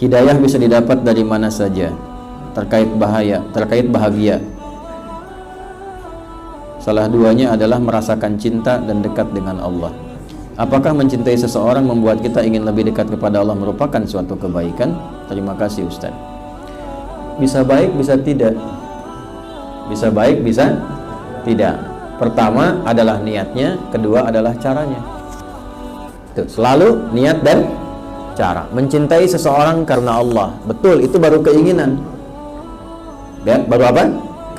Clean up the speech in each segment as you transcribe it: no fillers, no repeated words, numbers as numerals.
Hidayah bisa didapat dari mana saja, terkait bahagia. Salah duanya adalah merasakan cinta dan dekat dengan Allah. Apakah mencintai seseorang membuat kita ingin lebih dekat kepada Allah merupakan suatu kebaikan? Terima kasih Ustaz. Bisa baik, bisa tidak. Bisa baik, bisa tidak. Pertama adalah niatnya, kedua adalah caranya. Tuh, selalu niat dan cara. Mencintai seseorang karena Allah, betul, itu baru keinginan. Ya, baru apa?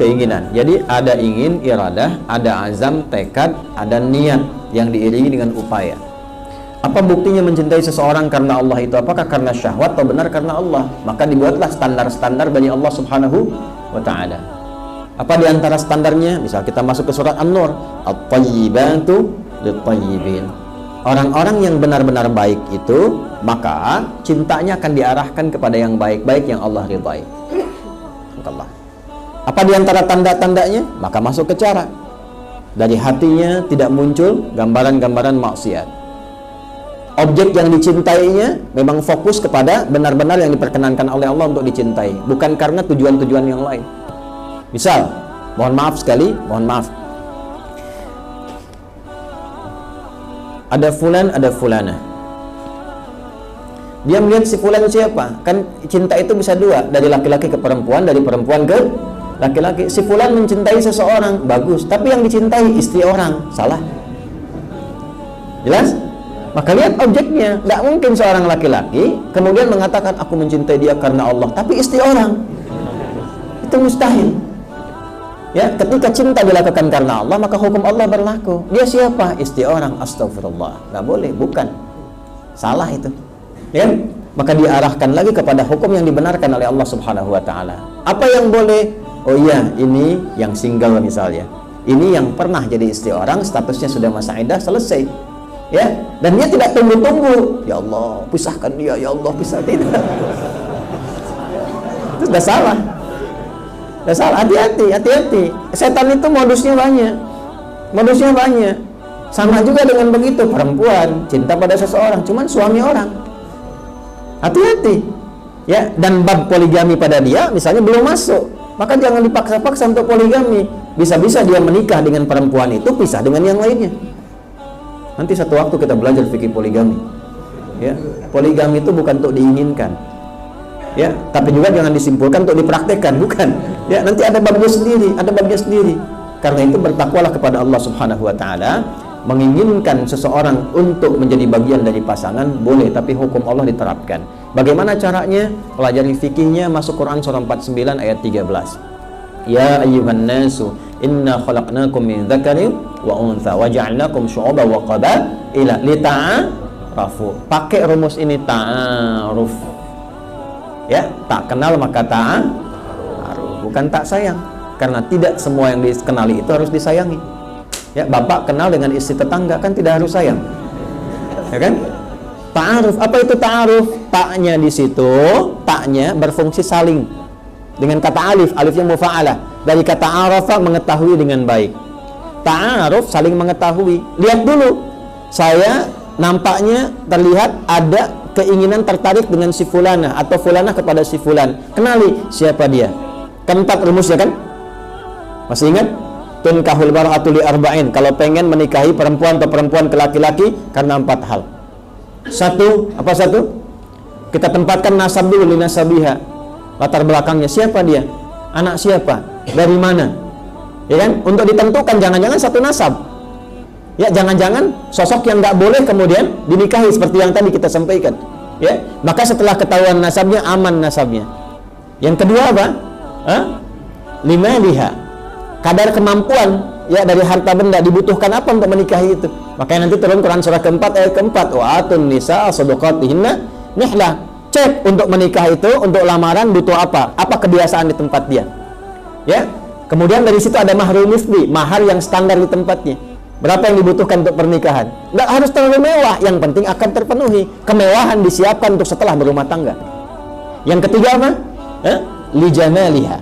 Keinginan. Jadi ada ingin, iradah, ada azam, tekad, ada niat yang diiringi dengan upaya. Apa buktinya mencintai seseorang karena Allah itu? Apakah karena syahwat atau benar karena Allah? Maka dibuatlah standar-standar dari Allah Subhanahu wa ta'ala. Apa di antara standarnya? Misal kita masuk ke surat An-Nur, at-tayyibatu lit-tayyibin. Orang-orang yang benar-benar baik itu, maka cintanya akan diarahkan kepada yang baik-baik yang Allah ridhai. Allah. Apa di antara tanda-tandanya? Maka masuk ke cara. Dari hatinya tidak muncul gambaran-gambaran maksiat. Objek yang dicintainya memang fokus kepada benar-benar yang diperkenankan oleh Allah untuk dicintai, bukan karena tujuan-tujuan yang lain. Misal, mohon maaf sekali, mohon maaf. Ada fulan, ada fulana. Dia melihat si fulan siapa? Kan cinta itu bisa dua, dari laki-laki ke perempuan, dari perempuan ke laki-laki. Si fulan mencintai seseorang, bagus, tapi yang dicintai istri orang, salah. Jelas? Maka lihat objeknya. Tidak mungkin seorang laki-laki kemudian mengatakan aku mencintai dia karena Allah, tapi istri orang. Itu mustahil. Ya, ketika cinta dilakukan karena Allah, maka hukum Allah berlaku. Dia siapa? Istri orang. Astagfirullah. Nggak boleh, bukan. Salah itu. Ya, maka diarahkan lagi kepada hukum yang dibenarkan oleh Allah Subhanahu wa ta'ala. Apa yang boleh? Oh iya, ini yang single misalnya. Ini yang pernah jadi istri orang, statusnya sudah masa iddah, selesai. Ya, dan dia tidak tunggu-tunggu. Ya Allah, pisahkan dia, ya Allah, pisah tidak. Itu sudah salah. Sudah salah, hati-hati. Setan itu modusnya banyak. Sama juga dengan begitu, perempuan cinta pada seseorang, cuman suami orang. Hati-hati. Ya, dan bab poligami pada dia misalnya belum masuk, maka jangan dipaksa-paksa untuk poligami. Bisa-bisa dia menikah dengan perempuan itu, pisah dengan yang lainnya. Nanti satu waktu kita belajar fikih poligami. Ya, poligami itu bukan untuk diinginkan. Ya, tapi juga jangan disimpulkan untuk dipraktekkan, bukan. Ya, nanti ada babnya sendiri, Karena itu bertakwalah kepada Allah Subhanahu wa ta'ala. Menginginkan seseorang untuk menjadi bagian dari pasangan boleh, tapi hukum Allah diterapkan. Bagaimana caranya? Pelajari fikihnya, masuk Quran surah 49 ayat 13. Ya ayyuhan nasu inna khalaqnakum min dzakarin wa untha wa ja'alnakum syu'uban wa qabaila lita'arafu. Pakai rumus ini, ta'aruf. Ya, tak kenal maka ta'aruf, bukan tak sayang. Karena tidak semua yang dikenali itu harus disayangi. Ya, bapak kenal dengan istri tetangga kan tidak harus sayang. Ya kan? Ta'aruf, apa itu ta'aruf? Taknya di situ, taknya berfungsi saling. Dengan kata alif, alifnya mufa'alah. Dari kata arafa, mengetahui dengan baik. Ta'aruf, saling mengetahui. Lihat dulu, saya nampaknya terlihat ada keinginan tertarik dengan si fulana atau fulana kepada si fulan. Kenali siapa dia. Kan 4 rumusnya kan? Masih ingat? Tunkahul mar'atu li arba'in. Kalau pengen menikahi perempuan atau perempuan ke laki-laki karena 4 hal. Apa satu? Kita tempatkan nasab dulu, li nasabiha. Latar belakangnya, siapa dia? Anak siapa? Dari mana? Ya kan? Untuk ditentukan, jangan-jangan satu nasab. Ya, jangan-jangan sosok yang nggak boleh kemudian dinikahi seperti yang tadi kita sampaikan. Ya, maka setelah ketahuan nasabnya, aman nasabnya. Yang kedua apa? Limaliha. Kadar kemampuan ya dari harta benda, dibutuhkan apa untuk menikahi itu. Makanya nanti turun Quran surah keempat ayat keempat, wa atun nisa sadaqatihinna nihlah. Cek untuk menikah itu, untuk lamaran butuh apa? Apa kebiasaan di tempat dia? Ya. Kemudian dari situ ada mahrul misli, mahar yang standar di tempatnya. Berapa yang dibutuhkan untuk pernikahan? Nggak harus terlalu mewah, yang penting akan terpenuhi. Kemewahan disiapkan untuk setelah berumah tangga. Yang ketiga apa? Lijamaliha.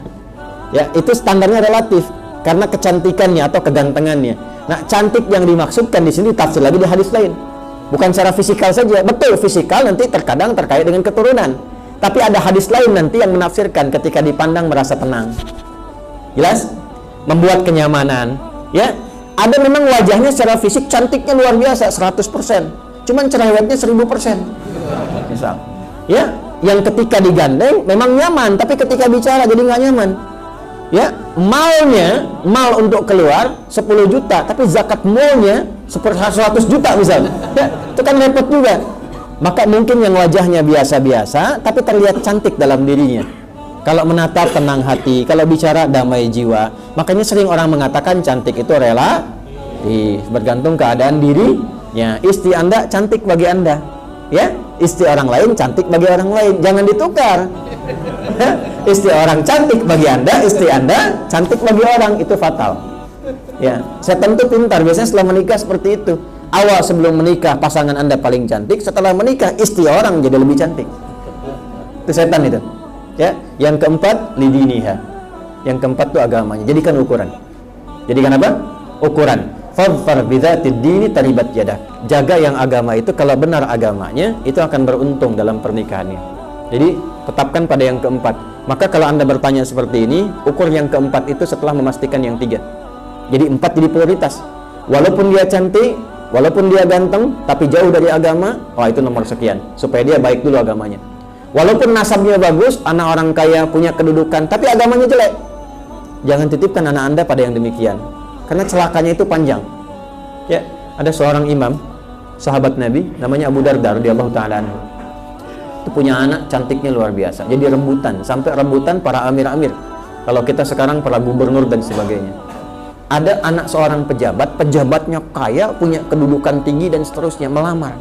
Ya, itu standarnya relatif. Karena kecantikannya atau kegantengannya. Nah, cantik yang dimaksudkan di sini tafsir lagi di hadis lain. Bukan secara fisikal saja. Betul, fisikal nanti terkadang terkait dengan keturunan. Tapi ada hadis lain nanti yang menafsirkan ketika dipandang merasa tenang. Jelas? Membuat kenyamanan. Ya, ada memang wajahnya secara fisik cantiknya luar biasa 100%. Cuman cerewetnya 1000%. Misal. Ya, yang ketika digandeng memang nyaman, tapi ketika bicara jadi nggak nyaman. Ya, mal untuk keluar 10 juta, tapi zakat malnya 100 juta misalnya. Ya, itu kan repot juga. Maka mungkin yang wajahnya biasa-biasa tapi terlihat cantik dalam dirinya. Kalau menatap tenang hati, kalau bicara damai jiwa. Makanya sering orang mengatakan cantik itu relatif, bergantung keadaan dirinya. Istri Anda cantik bagi Anda, ya. Istri orang lain cantik bagi orang lain. Jangan ditukar. Istri orang cantik bagi Anda, istri Anda cantik bagi orang, itu fatal. Ya, setan itu pintar. Biasanya setelah menikah seperti itu. Awal sebelum menikah pasangan Anda paling cantik, setelah menikah istri orang jadi lebih cantik. Itu setan itu. Ya, yang keempat lidiniha. Yang keempat itu agamanya. Jadikan ukuran. Jadikan apa? Ukuran. Fadfar bidzatid dini taribat yadak. Jaga yang agama itu, kalau benar agamanya, itu akan beruntung dalam pernikahannya. Jadi, tetapkan pada yang keempat. Maka kalau Anda bertanya seperti ini, ukur yang keempat itu setelah memastikan yang 3. Jadi 4 jadi prioritas. Walaupun dia cantik, walaupun dia ganteng, tapi jauh dari agama, itu nomor sekian. Supaya dia baik dulu agamanya. Walaupun nasabnya bagus, anak orang kaya, punya kedudukan, tapi agamanya jelek, jangan titipkan anak Anda pada yang demikian. Karena celakanya itu panjang. Ya, ada seorang imam, sahabat Nabi, namanya Abu Darda radhiyallahu ta'ala anhu. Itu punya anak cantiknya luar biasa. Jadi rebutan, sampai rebutan para amir-amir. Kalau kita sekarang para gubernur dan sebagainya. Ada anak seorang pejabat, pejabatnya kaya, punya kedudukan tinggi dan seterusnya, melamar.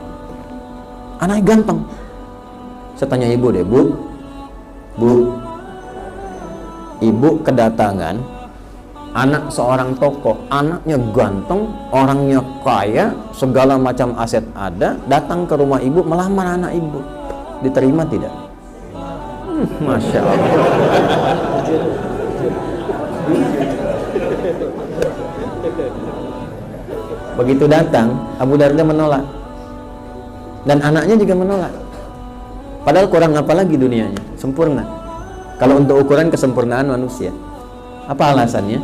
Anaknya ganteng. Saya tanya ibu deh, Bu, ibu kedatangan anak seorang tokoh, anaknya ganteng, orangnya kaya, segala macam aset ada, datang ke rumah ibu, melamar anak ibu. Diterima tidak? Masya Allah. Begitu datang, Abu Darda menolak. Dan anaknya juga menolak. Padahal kurang apa lagi dunianya? Sempurna. Kalau untuk ukuran kesempurnaan manusia. Apa alasannya?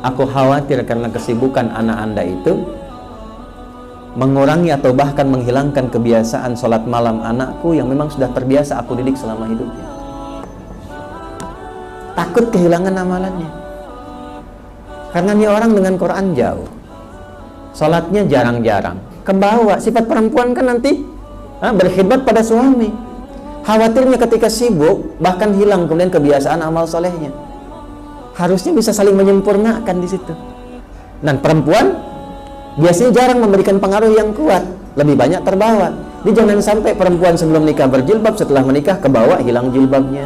Aku khawatir karena kesibukan anak Anda itu mengurangi atau bahkan menghilangkan kebiasaan sholat malam anakku yang memang sudah terbiasa aku didik selama hidupnya. Takut kehilangan amalannya. Karena ini orang dengan Quran jauh. Sholatnya jarang-jarang. Kebawa, sifat perempuan kan nanti berkhidmat pada suami. Khawatirnya ketika sibuk bahkan hilang kemudian kebiasaan amal solehnya. Harusnya bisa saling menyempurnakan di situ. Dan perempuan biasanya jarang memberikan pengaruh yang kuat, lebih banyak terbawa. Jadi jangan sampai perempuan sebelum nikah berjilbab, setelah menikah kebawa hilang jilbabnya.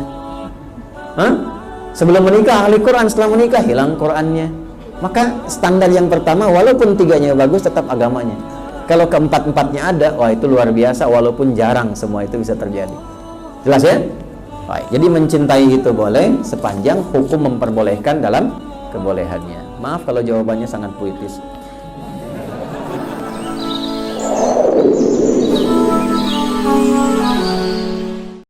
Sebelum menikah ahli Quran, setelah menikah hilang Qurannya. Maka standar yang pertama, walaupun 3-nya bagus, tetap agamanya. Kalau keempat-empatnya ada, itu luar biasa, walaupun jarang semua itu bisa terjadi. Jelas ya? Baik, jadi mencintai itu boleh sepanjang hukum memperbolehkan dalam kebolehannya. Maaf kalau jawabannya sangat puitis.